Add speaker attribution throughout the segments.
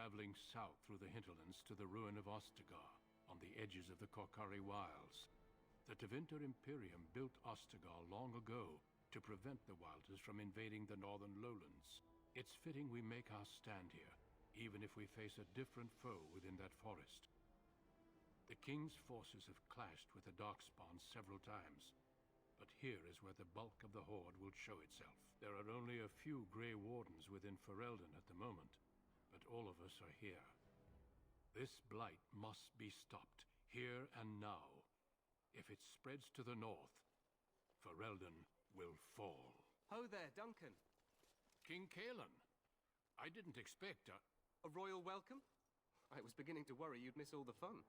Speaker 1: traveling south through the hinterlands to the ruin of Ostagar, on the edges of the Korkari Wilds. The Tevinter Imperium built Ostagar long ago to prevent the Wilders from invading the northern lowlands. It's fitting we make our stand here, even if we face a different foe within that forest. The King's forces have clashed with the Darkspawn several times, but here is where the bulk of the Horde will show itself. There are only a few Grey Wardens within Ferelden at the moment, but all of us are here. This blight must be stopped, here and now. If it spreads to the north, Ferelden will fall.
Speaker 2: Ho there, Duncan.
Speaker 1: King Kaelan, I didn't expect
Speaker 2: a royal welcome? I was beginning to worry you'd miss all the fun.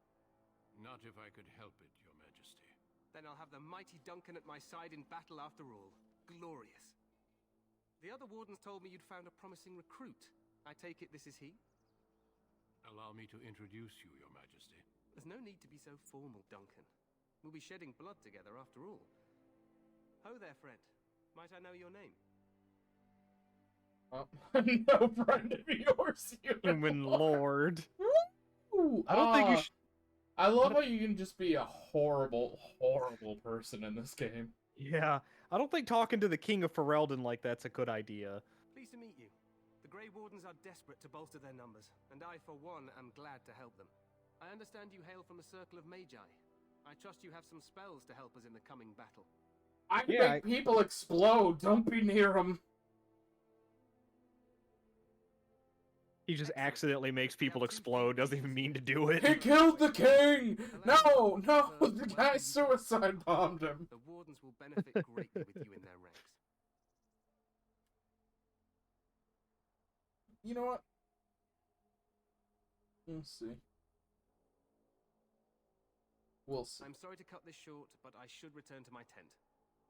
Speaker 1: Not if I could help it, Your Majesty.
Speaker 2: Then I'll have the mighty Duncan at my side in battle after all. Glorious. The other wardens told me you'd found a promising recruit. I take it this is he?
Speaker 1: Allow me to introduce you, Your Majesty.
Speaker 2: There's no need to be so formal, Duncan. We'll be shedding blood together after all. Ho there, friend. Might I know your name?
Speaker 3: No friend of yours,
Speaker 4: Human lord.
Speaker 3: Woo!
Speaker 4: I don't think you should.
Speaker 3: I love how you can just be a horrible, horrible person in this game.
Speaker 4: Yeah, I don't think talking to the King of Ferelden like that's a good idea.
Speaker 2: Pleased to meet you. The Grey Wardens are desperate to bolster their numbers, and I, for one, am glad to help them. I understand you hail from a circle of magi. I trust you have some spells to help us in the coming battle.
Speaker 3: I can make people explode. Don't be near them.
Speaker 4: He just accidentally makes people explode, doesn't even mean to do it.
Speaker 3: He killed the king! No, no, the guy suicide bombed him.
Speaker 2: The Wardens will benefit greatly with you in their ranks.
Speaker 3: You know what? We'll see. We'll see.
Speaker 2: I'm sorry to cut this short, but I should return to my tent.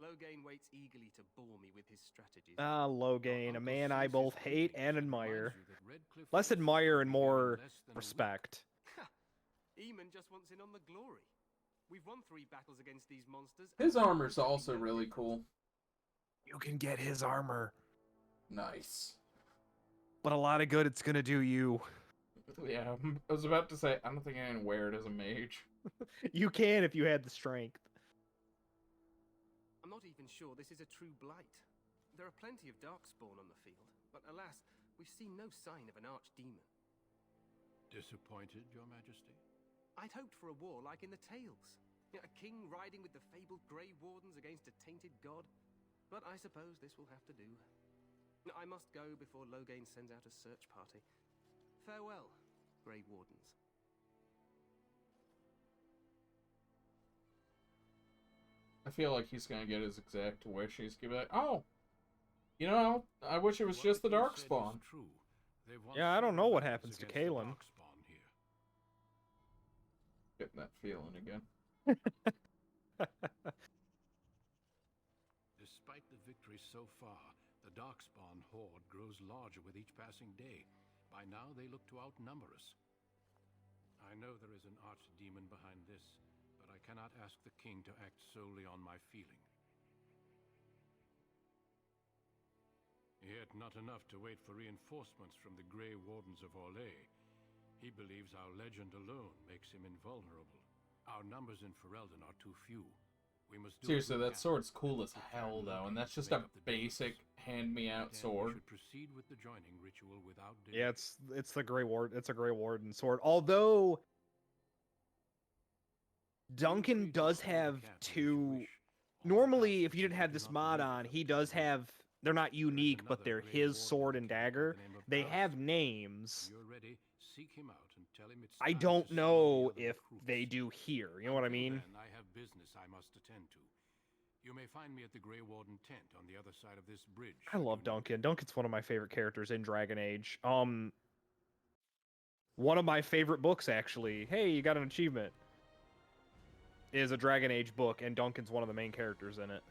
Speaker 2: Loghain waits eagerly to bore me with his strategies.
Speaker 4: Ah, Loghain, a man I both hate and admire. Less admire and more respect.
Speaker 2: Eamon just wants in on the glory. We've won 3 battles against these monsters.
Speaker 3: His armor's also really cool.
Speaker 4: You can get his armor.
Speaker 3: Nice.
Speaker 4: But a lot of good it's gonna do you.
Speaker 3: Yeah, I was about to say, I don't think I can wear it as a mage.
Speaker 4: You can if you had the strength.
Speaker 2: I'm not even sure this is a true blight. There are plenty of darkspawn on the field, but alas, we've seen no sign of an archdemon.
Speaker 1: Disappointed, Your Majesty?
Speaker 2: I'd hoped for a war like in the tales. A king riding with the fabled Grey Wardens against a tainted god. But I suppose this will have to do. I must go before Loghain sends out a search party. Farewell, Grey Wardens.
Speaker 3: I feel like he's gonna get his exact wish. He's gonna be like, oh, you know, I wish it was just the Darkspawn.
Speaker 4: Yeah, I don't know what happens to Kaelan.
Speaker 3: Getting that feeling again.
Speaker 1: Despite the victory so far, the Darkspawn horde grows larger with each passing day. By now, they look to outnumber us. I know there is an archdemon behind this, but I cannot ask the king to act solely on my feeling. Yet not enough to wait for reinforcements from the Grey Wardens of Orlais. He believes our legend alone makes him invulnerable. Our numbers in Ferelden are too few. We must do
Speaker 3: Seriously, that sword's cool as hell, though, and that's just a basic hand-me-out sword.
Speaker 1: We should proceed with the joining ritual without delay.
Speaker 4: Yeah, it's the Grey Warden. It's a Grey Warden sword. Although Duncan does have 2. Normally, if you didn't have this mod on, he does have. They're not unique, but they're his sword and dagger. They have names. I don't know if they do here. You know what I mean?
Speaker 1: I have business I must attend to. You may find me at the Grey Warden tent on the other side of this bridge.
Speaker 4: I love Duncan. Duncan's one of my favorite characters in Dragon Age. One of my favorite books, actually. Hey, you got an achievement. Is a Dragon Age book, and Duncan's one of the main characters in it.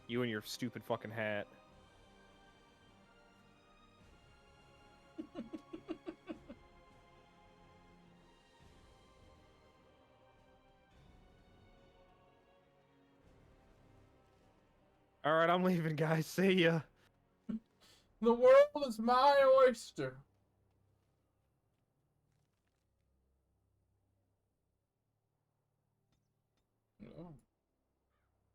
Speaker 4: You and your stupid fucking hat. Alright, I'm leaving, guys. See ya.
Speaker 3: The world is my oyster. Oh.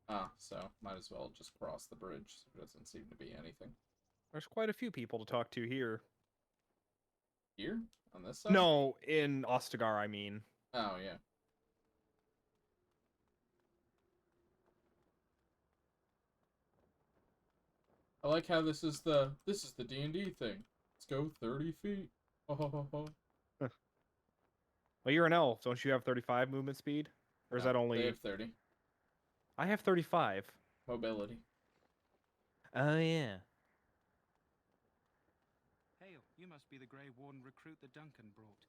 Speaker 3: Ah, so might as well just cross the bridge. There doesn't seem to be anything.
Speaker 4: There's quite a few people to talk to here.
Speaker 3: Here? On this side?
Speaker 4: No, in Ostagar, I mean.
Speaker 3: Oh, yeah. I like how this is the D&D thing. Let's go 30 feet. Oh.
Speaker 4: Well, you're an elf. Don't you have 35 movement speed? Or is
Speaker 3: No,
Speaker 4: that only...
Speaker 3: They have 30.
Speaker 4: I have 35.
Speaker 3: Mobility.
Speaker 4: Oh, yeah.
Speaker 5: Hail, you must be the Grey Warden recruit the Duncan brought.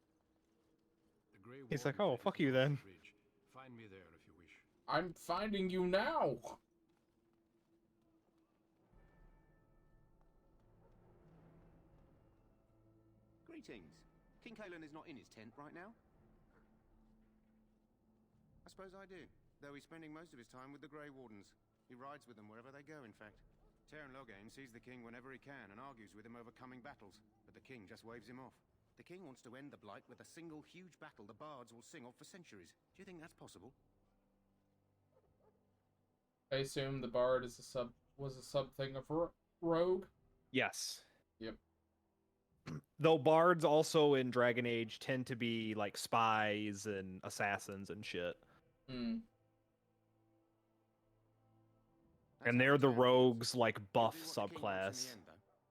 Speaker 1: The Grey
Speaker 4: He's
Speaker 1: Warden
Speaker 4: like, oh,
Speaker 1: headed
Speaker 4: fuck you
Speaker 1: towards the
Speaker 4: then.
Speaker 1: bridge. Find me there if you wish.
Speaker 3: I'm finding you now.
Speaker 6: Greetings. King Kalen is not in his tent right now? I suppose I do, though he's spending most of his time with the Grey Wardens. He rides with them wherever they go, in fact. Teyrn Loghain sees the king whenever he can and argues with him over coming battles, but the king just waves him off. The king wants to end the Blight with a single huge battle the bards will sing of for centuries. Do you think that's possible?
Speaker 3: I assume the bard is was a sub thing of rogue.
Speaker 4: Yes.
Speaker 3: Yep.
Speaker 4: Though bards also in Dragon Age tend to be like spies and assassins and shit.
Speaker 3: Hmm.
Speaker 4: And they're the rogues like buff subclass.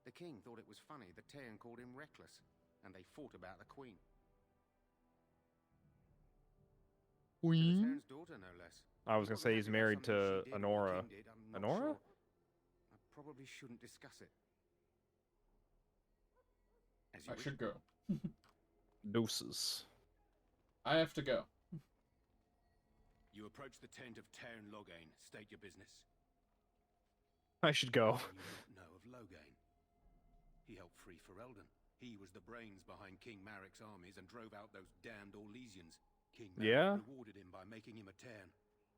Speaker 6: The king thought it was funny that Teyrn called him reckless, and they fought about the queen.
Speaker 4: Queen?
Speaker 6: Teyrn's daughter, no less.
Speaker 4: I was gonna say he's married to Honora. Honora?
Speaker 6: I probably shouldn't discuss it. As
Speaker 3: I
Speaker 6: you
Speaker 3: should go.
Speaker 4: Deuces.
Speaker 3: I have to go.
Speaker 6: You approach the tent of Teyrn Loghain. State your business.
Speaker 4: I should go.
Speaker 6: What do you not know of Loghain? He helped free Ferelden. He was the brains behind King Marik's armies and drove out those damned Orlesians. King Marik rewarded him by making him a Teyrn.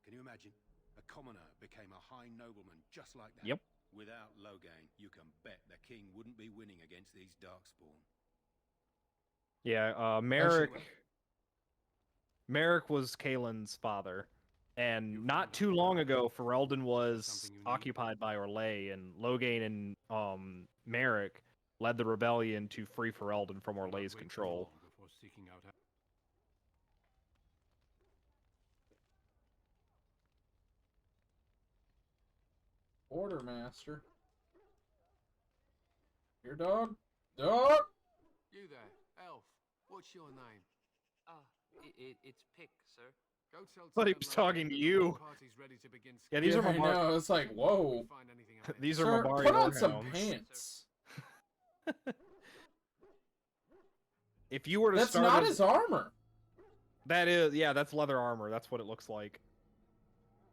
Speaker 6: Can you imagine? A commoner became a high nobleman just like that.
Speaker 4: Yep.
Speaker 6: Without Loghain, you can bet the king wouldn't be winning against these Darkspawn.
Speaker 4: Yeah, Merrick was Kalen's father. And not too long ago, Ferelden was occupied by Orlais, and Loghain and Merrick led the rebellion to free Ferelden from Orlais's control.
Speaker 1: Before seeking out...
Speaker 3: Order master. Your dog? Dog!
Speaker 2: You there, elf. What's your name?
Speaker 7: It's Pick, sir.
Speaker 2: Go tell
Speaker 4: Thought he
Speaker 2: Teyrn
Speaker 4: was
Speaker 2: Loghain
Speaker 4: talking to
Speaker 2: the
Speaker 4: you.
Speaker 2: party's ready to begin
Speaker 4: Yeah, these are
Speaker 3: I
Speaker 4: Mamari.
Speaker 3: know, it's like, whoa.
Speaker 2: Find anything out
Speaker 4: These are
Speaker 3: Sir,
Speaker 4: Mamari
Speaker 3: put on some
Speaker 4: Warhounds.
Speaker 3: pants.
Speaker 4: If you were to
Speaker 3: That's
Speaker 4: start
Speaker 3: not
Speaker 4: as-
Speaker 3: his armor.
Speaker 4: That is, yeah, that's leather armor. That's what it looks like.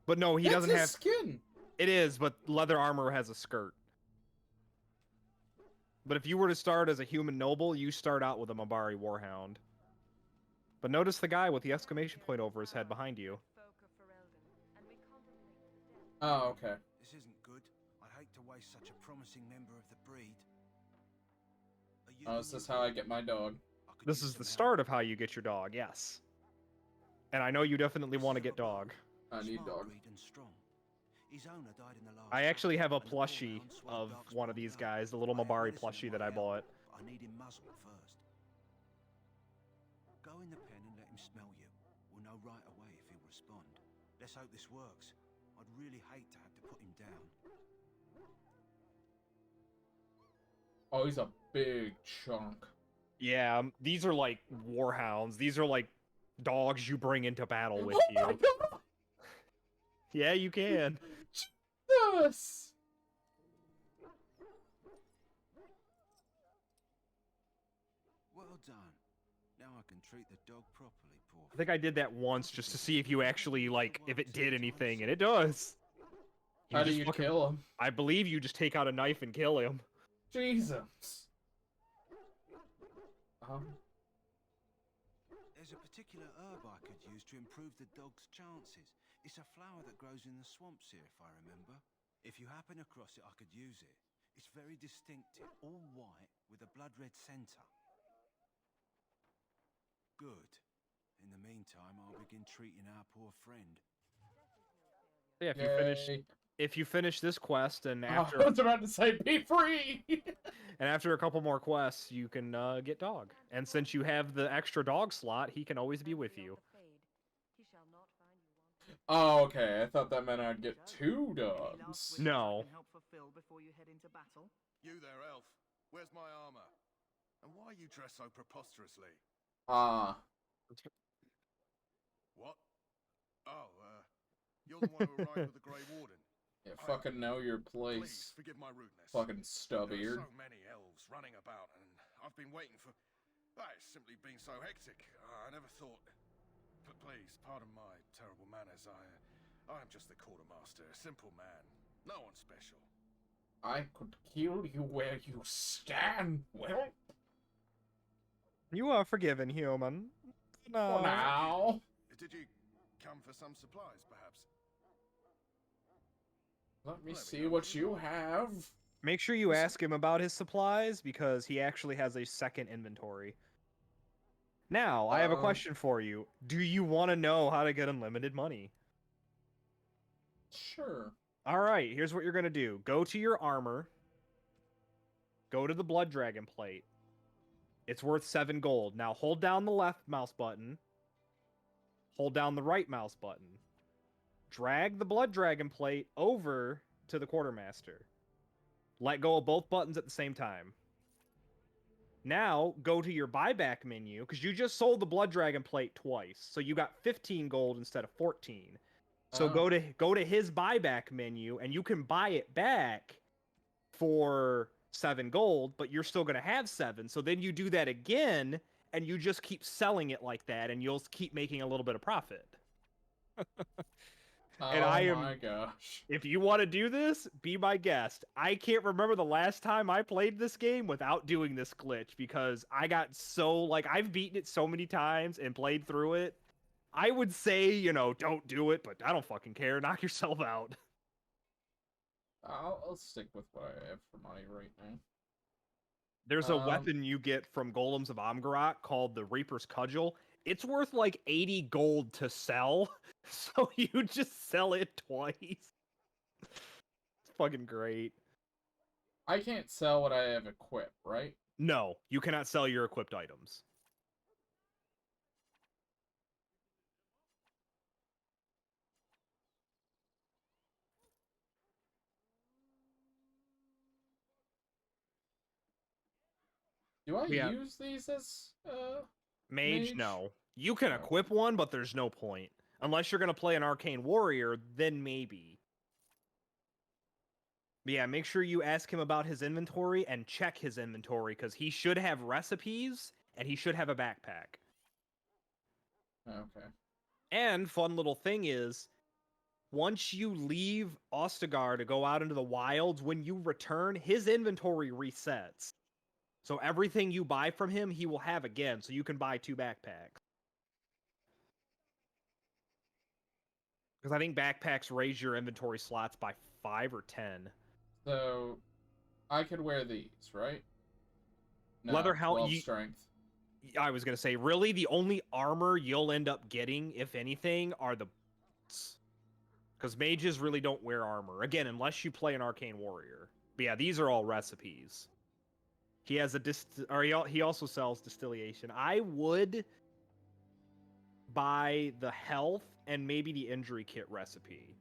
Speaker 4: But no, he
Speaker 3: That's
Speaker 4: doesn't
Speaker 3: his
Speaker 4: have.
Speaker 3: skin.
Speaker 4: It is, but leather armor has a skirt. But if you were to start as a human noble, you start out with a Mabari Warhound. But notice the guy with the exclamation point over his head behind you.
Speaker 3: Oh, okay.
Speaker 8: This isn't good. I hate to waste such a promising member of the breed.
Speaker 3: Oh, is this how I get my dog?
Speaker 4: This is the start of how you get your dog, yes. And I know you definitely want to get dog.
Speaker 3: I need dog.
Speaker 4: I actually have a plushie of one of these guys, the little Mabari plushie that I bought.
Speaker 8: I need him muzzled first. Go in the pen and let him smell you. We'll know right away if he'll respond. Let's hope this works. I'd really hate to have to put him down.
Speaker 3: Oh, he's a big chunk.
Speaker 4: Yeah, these are like warhounds. These are like dogs you bring into battle with
Speaker 3: Oh
Speaker 4: you.
Speaker 3: my God.
Speaker 4: Yeah, you can.
Speaker 3: Jesus.
Speaker 8: Well done. Now I can treat the dog properly, poor.
Speaker 4: I think I did that once just to see if you actually, like, if it did anything, and it does.
Speaker 3: How do
Speaker 4: just
Speaker 3: you
Speaker 4: fucking-
Speaker 3: kill him?
Speaker 4: I believe you just take out a knife and kill him.
Speaker 3: Jesus.
Speaker 8: There's a particular herb I could use to improve the dog's chances. It's a flower that grows in the swamps here, if I remember. If you happen across it, I could use it. It's very distinctive, all white with a blood red centre. Good. In the meantime, I'll begin treating our poor friend.
Speaker 4: Yeah,
Speaker 3: Yay.
Speaker 4: if you finish this quest and
Speaker 3: I
Speaker 4: after
Speaker 3: was about to say, be free!
Speaker 4: and after a couple more quests, you can get dog. And since you have the extra dog slot, he can always be with you.
Speaker 3: Oh, okay. I thought that meant I'd get 2 dogs.
Speaker 4: No.
Speaker 9: You there, elf. Where's my armor? And why are you dressed so preposterously?
Speaker 3: Ah.
Speaker 9: What? Oh, you're the one who arrived with the Grey Warden.
Speaker 3: Yeah, fucking know your
Speaker 9: Please,
Speaker 3: place.
Speaker 9: forgive my rudeness.
Speaker 3: Fucking
Speaker 9: There
Speaker 3: stub-eared.
Speaker 9: are so many elves running about, and I've been waiting for... It's simply been so hectic. I never thought... But please, pardon my terrible manners. I'm just the quartermaster, a simple man. No one special.
Speaker 3: I could kill you where you stand, well,
Speaker 4: You are forgiven, human. No.
Speaker 3: for now.
Speaker 9: Did you come for some supplies, perhaps?
Speaker 3: Let me
Speaker 9: Let me
Speaker 3: see
Speaker 9: know
Speaker 3: what
Speaker 9: what you
Speaker 3: you
Speaker 9: want.
Speaker 3: have.
Speaker 4: Make sure you ask him about his supplies because he actually has a second inventory. Now, I have a question for you. Do you want to know how to get unlimited money?
Speaker 3: Sure.
Speaker 4: All right, here's what you're going to do. Go to your armor. Go to the blood dragon plate. It's worth 7 gold. Now hold down the left mouse button. Hold down the right mouse button. Drag the blood dragon plate over to the quartermaster. Let go of both buttons at the same time. Now go to your buyback menu because you just sold the blood dragon plate twice. So you got 15 gold instead of 14. So go to his buyback menu and you can buy it back for 7 gold, but you're still going to have 7. So then you do that again and you just keep selling it like that and you'll keep making a little bit of profit. And
Speaker 3: oh my gosh.
Speaker 4: If you want to do this, be my guest. I can't remember the last time I played this game without doing this glitch because I got so, like, I've beaten it so many times and played through it. I would say, don't do it, but I don't fucking care. Knock yourself out.
Speaker 3: I'll stick with what I have for money right now.
Speaker 4: There's a weapon you get from Golems of Amgarak called the Reaper's Cudgel. It's worth like 80 gold to sell, so you just sell it twice. It's fucking great.
Speaker 3: I can't sell what I have equipped, right?
Speaker 4: No, you cannot sell your equipped items.
Speaker 3: Do I
Speaker 4: Yeah.
Speaker 3: use these as
Speaker 4: Mage, no. You can equip one, but there's no point. Unless you're going to play an Arcane Warrior, then maybe. But yeah, make sure you ask him about his inventory and check his inventory, because he should have recipes, and he should have a backpack.
Speaker 3: Okay.
Speaker 4: And fun little thing is, once you leave Ostagar to go out into the wilds, when you return, his inventory resets. So everything you buy from him, he will have again, so you can buy 2 backpacks. Because I think backpacks raise your inventory slots by 5 or 10.
Speaker 3: So, I could wear these, right? No,
Speaker 4: Leather
Speaker 3: 12 strength.
Speaker 4: I was going to say, really, the only armor you'll end up getting, if anything, are the boots. Because mages really don't wear armor. Again, unless you play an Arcane Warrior. But yeah, these are all recipes. He has he also sells distillation. I would buy the health and maybe the injury kit recipe.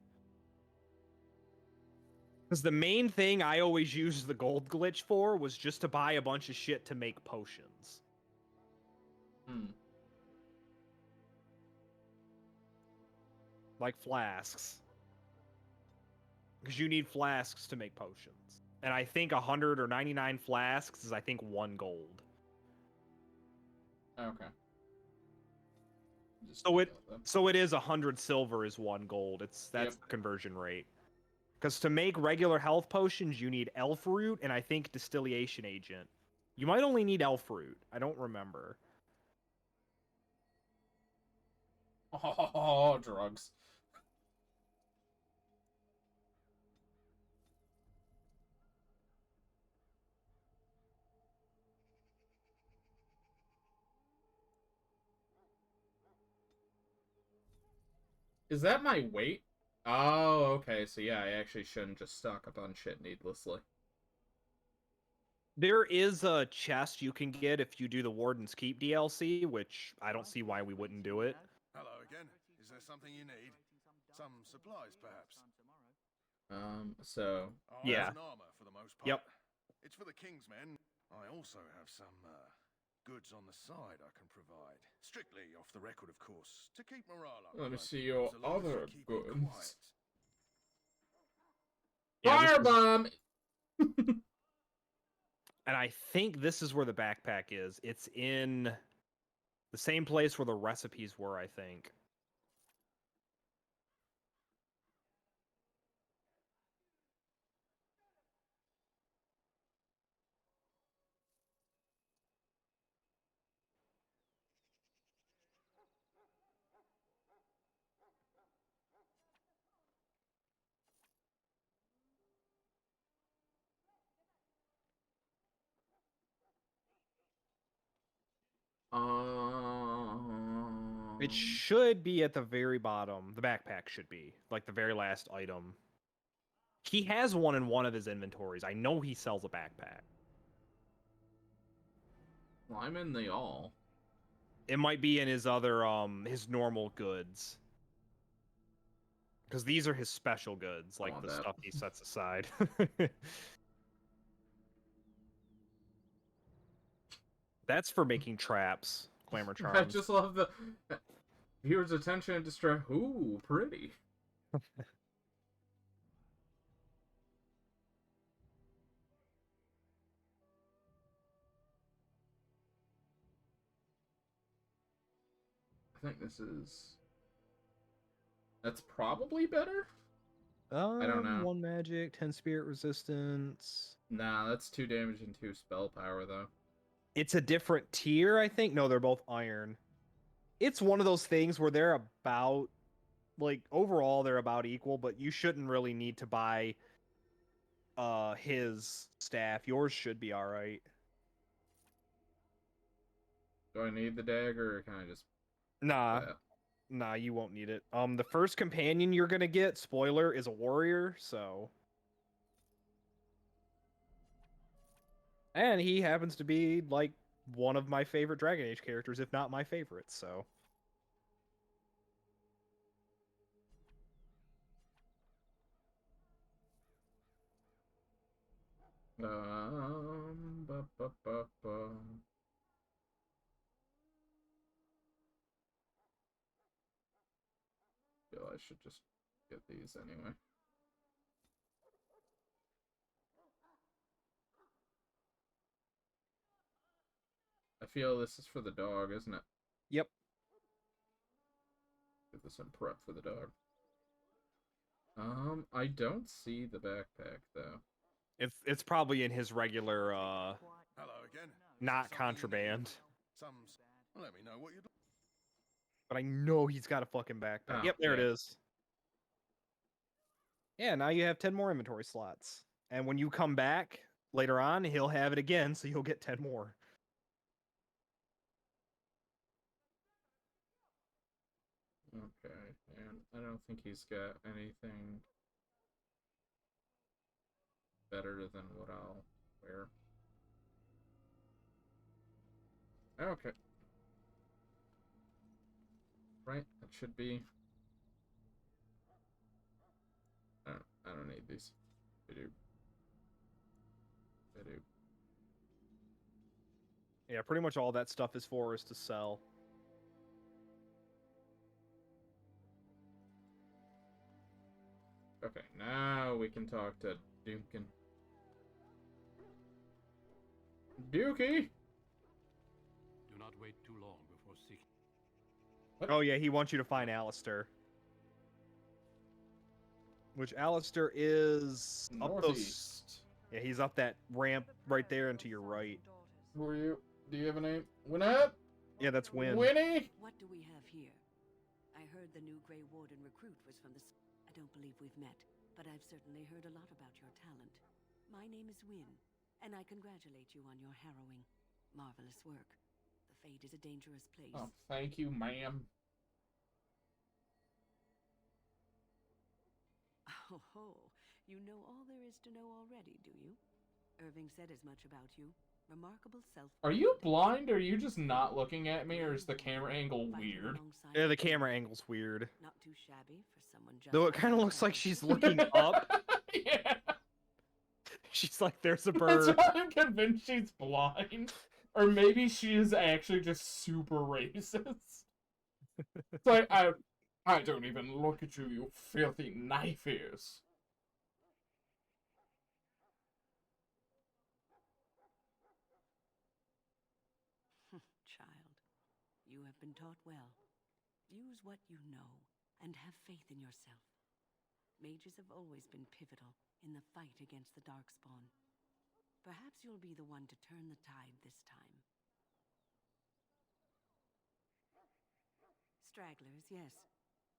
Speaker 4: Because the main thing I always used the gold glitch for was just to buy a bunch of shit to make potions. Like flasks. Because you need flasks to make potions. And I think 100 or 99 flasks is, I think, 1 gold.
Speaker 3: Okay.
Speaker 4: So it is 100 silver is 1 gold. That's the conversion rate. Because to make regular health potions, you need elf root and I think distillation agent. You might only need elf root. I don't remember.
Speaker 3: Oh, drugs. Is that my weight? Oh, okay. So yeah, I actually shouldn't just stock up on shit needlessly.
Speaker 4: There is a chest you can get if you do the Warden's Keep DLC, which I don't see why we wouldn't do it.
Speaker 9: Hello again. Is there something you need? Some supplies, perhaps?
Speaker 3: So...
Speaker 9: Oh,
Speaker 4: Yeah.
Speaker 9: an armor for the most part.
Speaker 4: Yep.
Speaker 9: It's for the King's men. I also have some, goods on the side I can provide. Strictly off the record, of course, to keep morale up.
Speaker 3: Let me
Speaker 9: right?
Speaker 3: see your
Speaker 9: So long as you
Speaker 3: other
Speaker 9: keep it
Speaker 3: goods.
Speaker 9: quiet.
Speaker 4: Yeah,
Speaker 3: Firebomb!
Speaker 4: And I think this is where the backpack is. It's in the same place where the recipes were, I think. It should be at the very bottom. The backpack should be. Like the very last item. He has one in one of his inventories. I know he sells a backpack.
Speaker 3: Well, I'm in the all.
Speaker 4: It might be in his other, his normal goods. Because these are his special goods, like
Speaker 3: want
Speaker 4: the
Speaker 3: that.
Speaker 4: stuff he sets aside. That's for making traps, glamour charms.
Speaker 3: I just love the viewer's attention and distract. Ooh, pretty. I think this is... That's probably better? I don't know.
Speaker 4: 1 magic, 10 spirit resistance.
Speaker 3: Nah, that's 2 damage and 2 spell power, though.
Speaker 4: It's a different tier, I think. No, they're both iron. It's one of those things where they're about, like, overall they're about equal, but you shouldn't really need to buy his staff. Yours should be alright.
Speaker 3: Do I need the dagger, or can I just...
Speaker 4: Nah. Nah, you won't need it. The first companion you're gonna get, spoiler, is a warrior, so... And he happens to be, like, one of my favorite Dragon Age characters, if not my favorite, so...
Speaker 3: Ba, ba, ba, ba. Feel I should just get these anyway. I feel this is for the dog, isn't it?
Speaker 4: Yep.
Speaker 3: Get this in prep for the dog. I don't see the backpack though.
Speaker 4: It's probably in his regular
Speaker 9: Hello again.
Speaker 4: not contraband.
Speaker 9: Let me know what you'd...
Speaker 4: But I know he's got a fucking backpack.
Speaker 3: Oh,
Speaker 4: Yep, there it
Speaker 3: yeah.
Speaker 4: is. Yeah, now you have 10 more inventory slots. And when you come back later on, he'll have it again, so you'll get 10 more.
Speaker 3: Okay, and I don't think he's got anything better than what I'll wear. Okay. Right, that should be... I don't need these. I do.
Speaker 4: Yeah, pretty much all that stuff is for is to sell.
Speaker 3: Okay, now we can talk to Duncan. Dookie!
Speaker 1: Do not wait too long before seeking.
Speaker 3: What?
Speaker 4: Oh yeah, he wants you to find Alistair. Which Alistair is up those...
Speaker 3: Northeast.
Speaker 4: Yeah, he's up that ramp right there and to your right.
Speaker 3: Who are you? Do you have a name? Winnette?
Speaker 4: Yeah, that's Win.
Speaker 3: Winnie?
Speaker 10: What do we have here? I heard the new Grey Warden recruit was from the... I don't believe we've met, but I've certainly heard a lot about your talent. My name is Win, and I congratulate you on your harrowing, marvelous work. The Fade is a dangerous place.
Speaker 3: Oh, thank you, ma'am.
Speaker 10: Ho ho, you know all there is to know already, do you? Irving said as much about you. Remarkable self.
Speaker 3: Are you blind, or are you just not looking at me, or is the camera angle weird?
Speaker 4: Yeah, the camera angle's weird.
Speaker 10: Not too shabby for someone just
Speaker 4: Though it kind of looks like she's looking up.
Speaker 3: Yeah.
Speaker 4: She's like, there's a
Speaker 3: That's
Speaker 4: bird.
Speaker 3: why I'm convinced she's blind. Or maybe she is actually just super racist. It's like, I don't even look at you, you filthy knife ears.
Speaker 10: Child, you have been taught well. Use what you know, and have faith in yourself. Mages have always been pivotal in the fight against the Darkspawn. Perhaps you'll be the one to turn the tide this time. Stragglers, yes.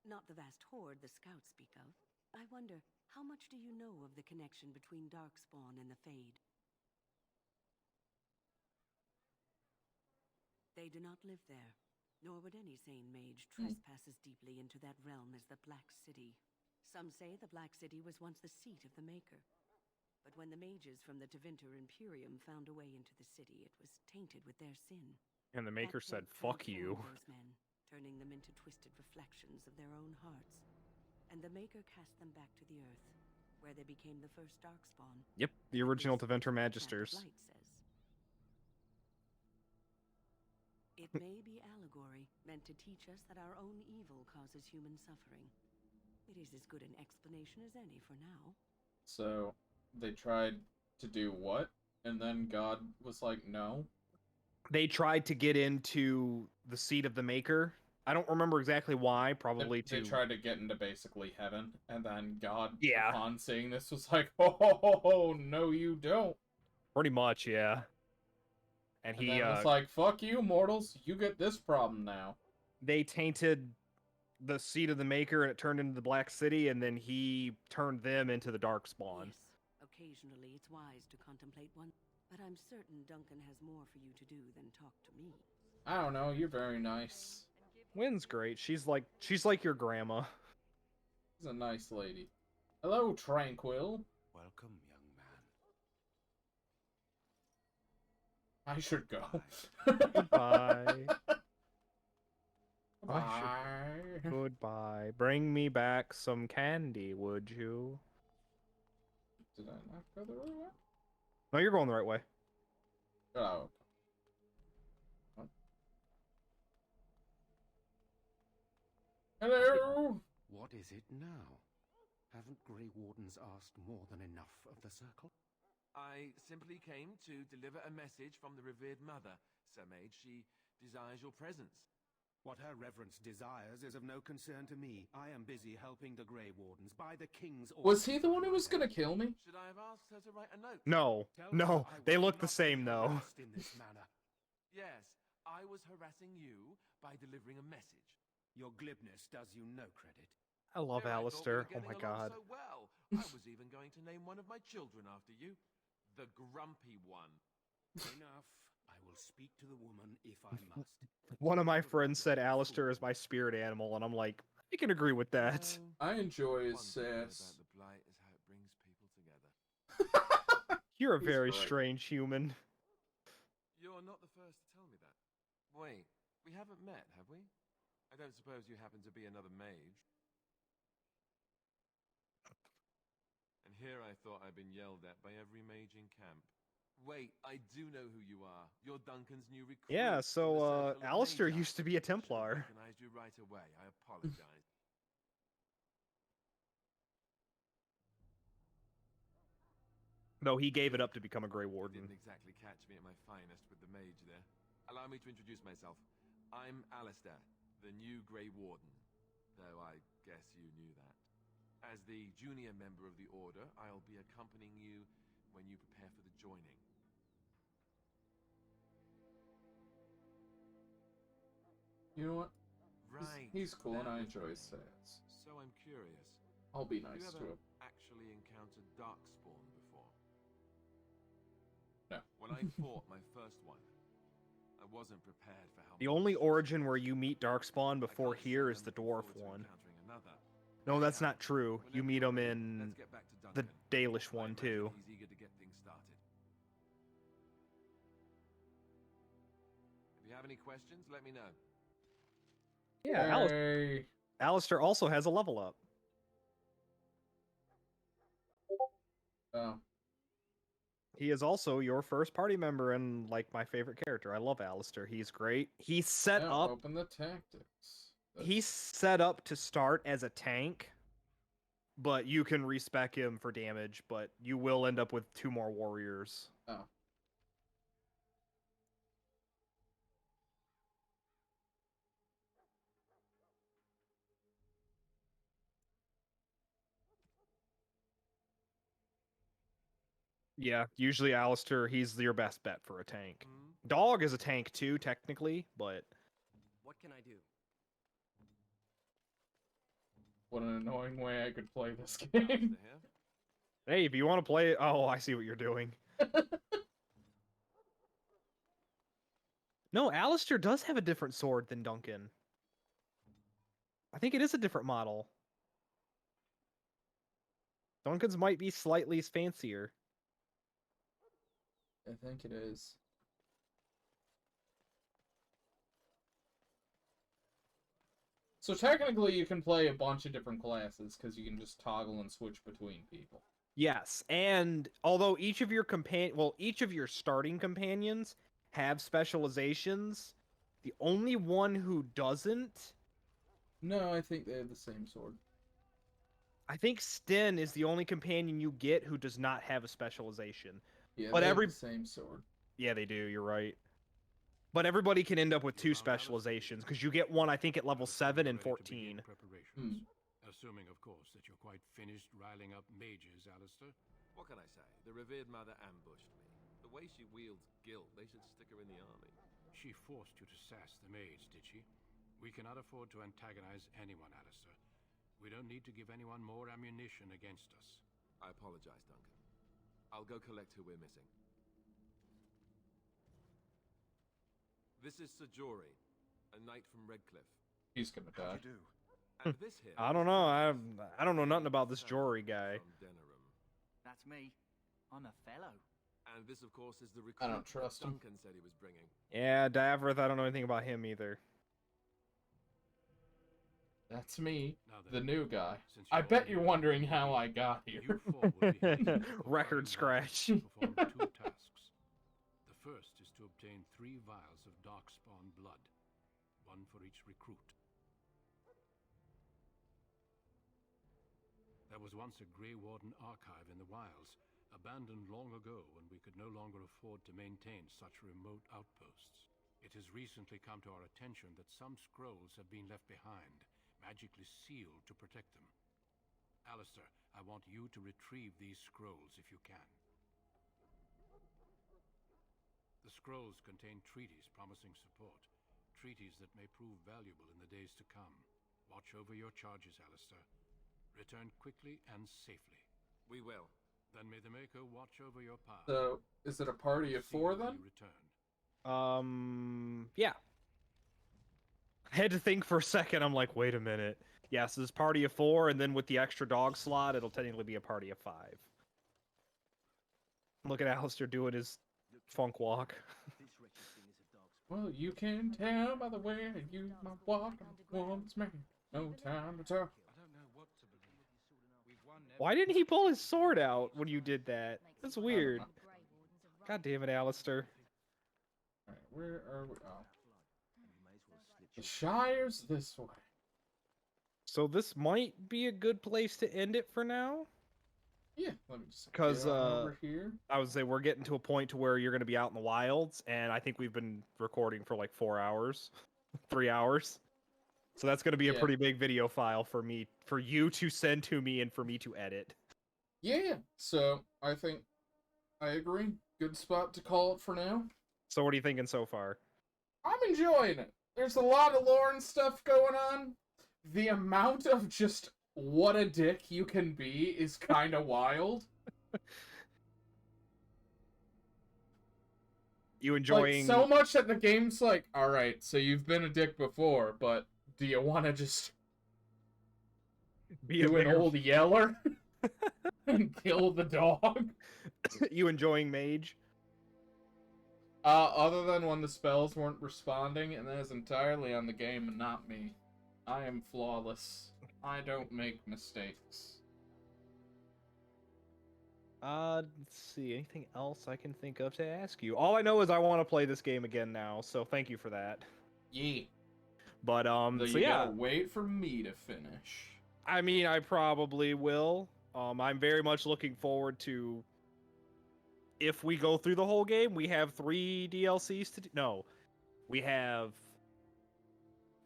Speaker 10: Not the vast horde the scouts speak of. I wonder, how much do you know of the connection between Darkspawn and the Fade? They do not live there, nor would any sane mage trespass as deeply into that realm as the Black City. Some say the Black City was once the seat of the Maker. But when the mages from the Tevinter Imperium found a way into the city, it was tainted with their sin.
Speaker 4: And the Maker said, fuck you.
Speaker 10: Those men, turning them into twisted reflections of their own hearts. And the Maker cast them back to the earth, where they became the first Darkspawn.
Speaker 4: Yep, the original Tevinter Magisters.
Speaker 10: Blight says. It may be allegory, meant to teach us that our own evil causes human suffering. It is as good an explanation as any for now.
Speaker 3: So, they tried to do what? And then God was like, no?
Speaker 4: They tried to get into the seat of the Maker. I don't remember exactly why, probably
Speaker 3: They tried to get into basically heaven, and then God,
Speaker 4: Yeah.
Speaker 3: upon seeing this, was like, oh, no you don't.
Speaker 4: Pretty much, yeah. And
Speaker 3: And
Speaker 4: he,
Speaker 3: then was like, fuck you, mortals, you get this problem now.
Speaker 4: they tainted the seat of the Maker, and it turned into the Black City, and then he turned them into the Darkspawn.
Speaker 10: Yes, occasionally it's wise to contemplate one, but I'm certain Duncan has more for you to do than talk to me.
Speaker 3: I don't know, you're very nice.
Speaker 4: Wynn's great. She's like your grandma.
Speaker 3: She's a nice lady. Hello, Tranquil.
Speaker 8: Welcome, young man.
Speaker 3: I should go.
Speaker 4: Goodbye.
Speaker 3: Bye.
Speaker 4: Goodbye. Bring me back some candy, would you?
Speaker 3: Did I not go the right way?
Speaker 4: No, you're going the right way.
Speaker 3: Oh. Hello!
Speaker 6: What is it now? Haven't Grey Wardens asked more than enough of the circle?
Speaker 11: I simply came to deliver a message from the revered mother, Sir Mage. She desires your presence.
Speaker 6: What her reverence desires is of no concern to me. I am busy helping the Grey Wardens by the king's order.
Speaker 3: Was he the one who was gonna kill me?
Speaker 11: Should I have asked her to write a note?
Speaker 4: No, no, they look the same though.
Speaker 6: In this manner.
Speaker 11: Yes, I was harassing you by delivering a message.
Speaker 6: Your glibness does you no credit.
Speaker 4: I love
Speaker 11: Here I thought we
Speaker 4: Alistair.
Speaker 11: were
Speaker 4: Oh
Speaker 11: getting
Speaker 4: my
Speaker 11: along
Speaker 4: god.
Speaker 11: So well. I was even going to name one of my children after you. The Grumpy One.
Speaker 6: Enough. I will speak to the woman if I must.
Speaker 4: One of my friends said Alistair is my spirit animal, and I'm like, I can agree with that.
Speaker 3: I enjoy his
Speaker 11: One thing about
Speaker 3: sass.
Speaker 11: the Blight is how it brings people together.
Speaker 4: You're a
Speaker 3: He's
Speaker 4: very
Speaker 3: right.
Speaker 4: strange human.
Speaker 11: You're not the first to tell me that. Wait, we haven't met, have we? I don't suppose you happen to be another mage? And here I thought I'd been yelled at by every mage in camp. Wait, I do know who you are. You're Duncan's new recruit.
Speaker 4: Yeah,
Speaker 11: from the
Speaker 4: so
Speaker 11: Circle of
Speaker 4: Alistair
Speaker 11: Magi.
Speaker 4: used to be a
Speaker 11: I should have
Speaker 4: Templar.
Speaker 11: recognized you right away. I apologize.
Speaker 4: Though he gave it up to become a Grey Warden.
Speaker 11: Didn't exactly catch me at my finest with the mage there. Allow me to introduce myself. I'm Alistair, the new Grey Warden. Though I guess you knew that. As the junior member of the Order, I'll be accompanying you when you prepare for the joining.
Speaker 3: You know what?
Speaker 11: Right.
Speaker 3: He's cool and
Speaker 11: that
Speaker 3: I
Speaker 11: was
Speaker 3: enjoy his
Speaker 11: it.
Speaker 3: sass.
Speaker 11: So I'm curious.
Speaker 3: I'll be
Speaker 11: Have you
Speaker 3: nice to
Speaker 11: ever
Speaker 3: him.
Speaker 11: actually encountered Darkspawn before?
Speaker 3: No.
Speaker 11: When I fought my first one, I wasn't prepared for how
Speaker 4: The
Speaker 11: much
Speaker 4: only
Speaker 11: shit
Speaker 4: origin
Speaker 11: I
Speaker 4: where
Speaker 11: was
Speaker 4: you meet
Speaker 11: in.
Speaker 4: Darkspawn
Speaker 11: I
Speaker 4: before
Speaker 11: can't say
Speaker 4: here
Speaker 11: I'm
Speaker 4: is the
Speaker 11: looking
Speaker 4: Dwarf
Speaker 11: forward to
Speaker 4: one.
Speaker 11: encountering another.
Speaker 4: No, that's not true.
Speaker 11: Whenever
Speaker 4: You meet
Speaker 11: you're
Speaker 4: him
Speaker 11: ready,
Speaker 4: in
Speaker 11: let's get back to
Speaker 4: the
Speaker 11: Duncan.
Speaker 4: Dalish
Speaker 11: I
Speaker 4: one,
Speaker 11: imagine
Speaker 4: too.
Speaker 11: He's eager to get things started. If you have any questions, let me know.
Speaker 4: Yeah,
Speaker 3: Hey.
Speaker 4: Alistair also has a level up.
Speaker 3: Oh.
Speaker 4: He is also your first party member and, like, my favorite character. I love Alistair. He's great. He's set
Speaker 3: Now
Speaker 4: up...
Speaker 3: open the tactics.
Speaker 4: He's set up to start as a tank, but you can respec him for damage, but you will end up with 2 more warriors.
Speaker 3: Oh.
Speaker 4: Yeah, usually Alistair, he's your best bet for a tank.
Speaker 2: Hmm?
Speaker 4: Dog is a tank too, technically, but...
Speaker 2: What can I do?
Speaker 3: What an annoying way I could play this game.
Speaker 4: Hey, if you want to play it... Oh, I see what you're doing. No, Alistair does have a different sword than Duncan. I think it is a different model. Duncan's might be slightly fancier.
Speaker 3: I think it is. So technically you can play a bunch of different classes because you can just toggle and switch between people.
Speaker 4: Yes, and although each of your starting companions have specializations, the only one who doesn't...
Speaker 3: No, I think they have the same sword.
Speaker 4: I think Sten is the only companion you get who does not have a specialization.
Speaker 3: Yeah,
Speaker 4: but
Speaker 3: they have the same sword.
Speaker 4: Yeah, they do, you're right. But everybody can end up with 2 specializations, because you get one, I think, at level 7 and 14.
Speaker 1: Assuming, of course, that you're quite finished riling up mages, Alistair.
Speaker 11: What can I say? The revered mother ambushed me. The way she wields guilt, they should stick her in the army.
Speaker 1: She forced you to sass the mage, did she? We cannot afford to antagonize anyone, Alistair. We don't need to give anyone more ammunition against us.
Speaker 11: I apologize, Duncan. I'll go collect who we're missing. This is Sajori, a knight from Redcliffe.
Speaker 3: He's gonna die.
Speaker 11: And this here...
Speaker 4: I don't know. I don't know nothing about this Jory guy.
Speaker 12: That's me. I'm a fellow.
Speaker 11: And this, of course, is the recruit
Speaker 3: I don't trust him.
Speaker 11: Duncan said he was bringing.
Speaker 4: Yeah, Davrith, I don't know anything about him either.
Speaker 3: That's me, the new guy. I bet you're wondering how I got here.
Speaker 4: Record scratch.
Speaker 1: Perform 2 tasks. The first is to obtain 3 vials of darkspawn blood, 1 for each recruit. There was once a Grey Warden archive in the wilds, abandoned long ago when we could no longer afford to maintain such remote outposts. It has recently come to our attention that some scrolls have been left behind, magically sealed to protect them. Alistair, I want you to retrieve these scrolls if you can. The scrolls contain treaties promising support, treaties that may prove valuable in the days to come. Watch over your charges, Alistair. Return quickly and safely.
Speaker 11: We will.
Speaker 1: Then may the Maker watch over your path.
Speaker 3: So, is it a party of 4 then?
Speaker 4: Yeah. I had to think for a second. I'm like, wait a minute. Yes, this party of 4, and then with the extra dog slot, it'll technically be a party of 5. Look at Alistair doing his funk walk.
Speaker 3: Well, you can tell by the way I use my walk. Woman's man. No time to talk.
Speaker 4: Why didn't he pull his sword out when you did that? That's weird. God damn it, Alistair.
Speaker 3: Alright, where are we? Oh. The Shire's this way.
Speaker 4: So this might be a good place to end it for now.
Speaker 3: Yeah, let me just
Speaker 4: because
Speaker 3: over here.
Speaker 4: I would say we're getting to a point to where you're going to be out in the wilds, and I think we've been recording for like 4 hours, 3 hours. So that's going to be a pretty big video file for me, for you to send to me, and for me to edit.
Speaker 3: Yeah, so I think I agree. Good spot to call it for now.
Speaker 4: So what are you thinking so far?
Speaker 3: I'm enjoying it. There's a lot of lore and stuff going on. The amount of just what a dick you can be is kind of wild.
Speaker 4: You enjoying...
Speaker 3: Like, so much that the game's like, alright, so you've been a dick before, but do you want to just
Speaker 4: Be a
Speaker 3: do an
Speaker 4: bear.
Speaker 3: old yeller and kill the dog.
Speaker 4: You enjoying Mage?
Speaker 3: Other than when the spells weren't responding, and that is entirely on the game and not me. I am flawless. I don't make mistakes.
Speaker 4: Let's see. Anything else I can think of to ask you? All I know is I want to play this game again now, so thank you for that.
Speaker 3: Yeah.
Speaker 4: But
Speaker 3: So
Speaker 4: so
Speaker 3: you
Speaker 4: yeah.
Speaker 3: gotta wait for me to finish.
Speaker 4: I mean, I probably will. I'm very much looking forward to. If we go through the whole game, we have 3 DLCs to do. No, we have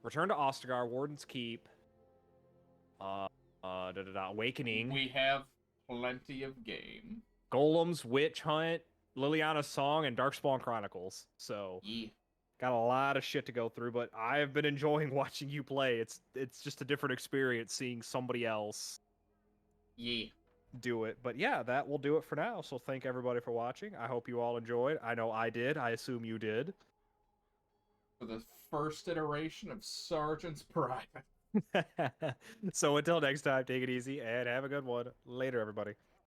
Speaker 4: Return to Ostagar, Warden's Keep, Awakening.
Speaker 3: We have plenty of game.
Speaker 4: Golems, Witch Hunt, Liliana's Song, and Darkspawn Chronicles. So
Speaker 3: Yeah.
Speaker 4: got a lot of shit to go through, but I've been enjoying watching you play. It's just a different experience seeing somebody else do it. But yeah, that will do it for now. So thank everybody for watching. I hope you all enjoyed. I know I did. I assume you did.
Speaker 3: For the first iteration of Sergeant's Private.
Speaker 4: So until next time, take it easy and have a good one. Later, everybody.